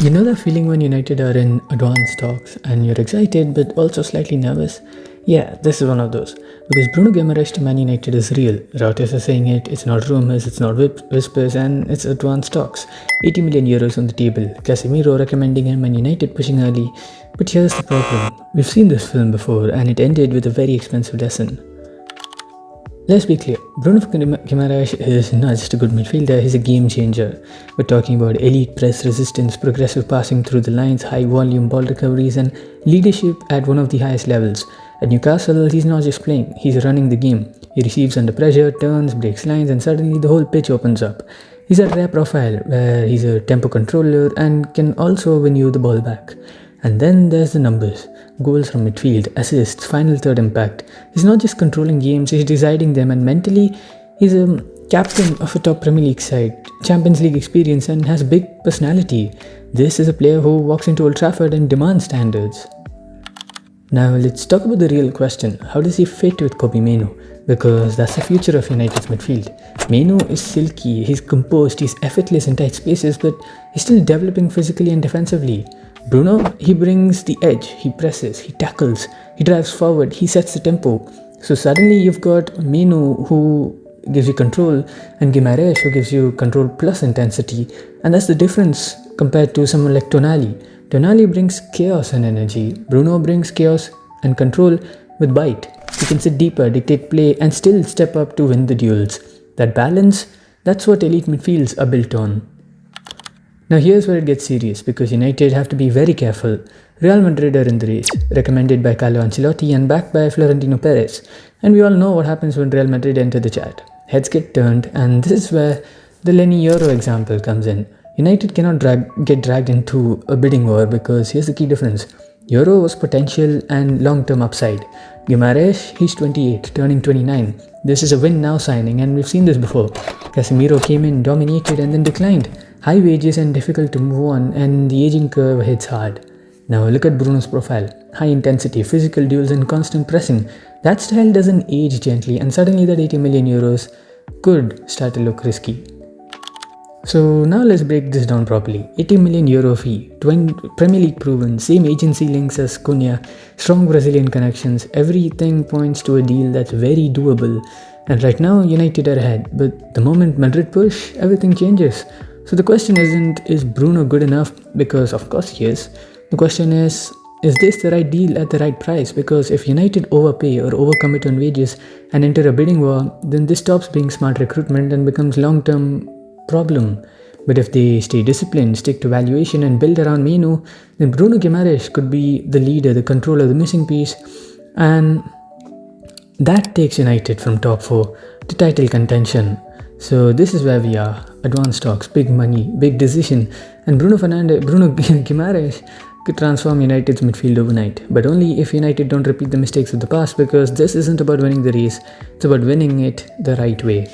You know that feeling when United are in advanced talks and you're excited but also slightly nervous? Yeah, this is one of those. Because Bruno Guimarães to Man United is real. Reuters are saying it, it's not rumours, it's not whispers, and it's advanced talks. 80 million euros on the table. Casemiro recommending him and United pushing early. But here's the problem. We've seen this film before and it ended with a very expensive lesson. Let's be clear, Bruno Guimarães is not just a good midfielder, he's a game changer. We're talking about elite press resistance, progressive passing through the lines, high volume ball recoveries and leadership at one of the highest levels. At Newcastle, he's not just playing, he's running the game. He receives under pressure, turns, breaks lines and suddenly the whole pitch opens up. He's a rare profile where he's a tempo controller and can also win you the ball back. And then there's the numbers. Goals from midfield, assists, final third impact. He's not just controlling games, he's deciding them, and mentally, he's a captain of a top Premier League side, Champions League experience, and has big personality. This is a player who walks into Old Trafford and demands standards. Now let's talk about the real question. How does he fit with Kobbie Mainoo? Because that's the future of United's midfield. Mainoo is silky, he's composed, he's effortless in tight spaces, but he's still developing physically and defensively. Bruno, he brings the edge, he presses, he tackles, he drives forward, he sets the tempo. So suddenly you've got Mainoo who gives you control and Guimarães who gives you control plus intensity. And that's the difference compared to someone like Tonali. Tonali brings chaos and energy. Bruno brings chaos and control with bite. He can sit deeper, dictate play and still step up to win the duels. That balance, that's what elite midfields are built on. Now here's where it gets serious because United have to be very careful. Real Madrid are in the race, recommended by Carlo Ancelotti and backed by Florentino Perez. And we all know what happens when Real Madrid enter the chat. Heads get turned and this is where the Lenny Euro example comes in. United cannot get dragged into a bidding war because here's the key difference. Euro was potential and long-term upside. Guimarães, he's 28, turning 29. This is a win-now signing and we've seen this before. Casemiro came in, dominated and then declined. High wages and difficult to move on and the aging curve hits hard. Now look at Bruno's profile. High intensity, physical duels and constant pressing. That style doesn't age gently and suddenly that 80 million euros could start to look risky. So now let's break this down properly. 80 million euro fee, Premier League proven, same agency links as Cunha, strong Brazilian connections, everything points to a deal that's very doable. And right now United are ahead, but the moment Madrid push, everything changes. So the question isn't, is Bruno good enough? Because of course he is. The question is this the right deal at the right price? Because if United overpay or overcommit on wages and enter a bidding war, then this stops being smart recruitment and becomes long-term problem. But if they stay disciplined, stick to valuation and build around Mainoo, then Bruno Guimarães could be the leader, the controller, the missing piece. And that takes United from top 4 to title contention. So this is where we are. Advanced talks, big money, big decision, and Bruno Guimarães could transform United's midfield overnight. But only if United don't repeat the mistakes of the past, because this isn't about winning the race, it's about winning it the right way.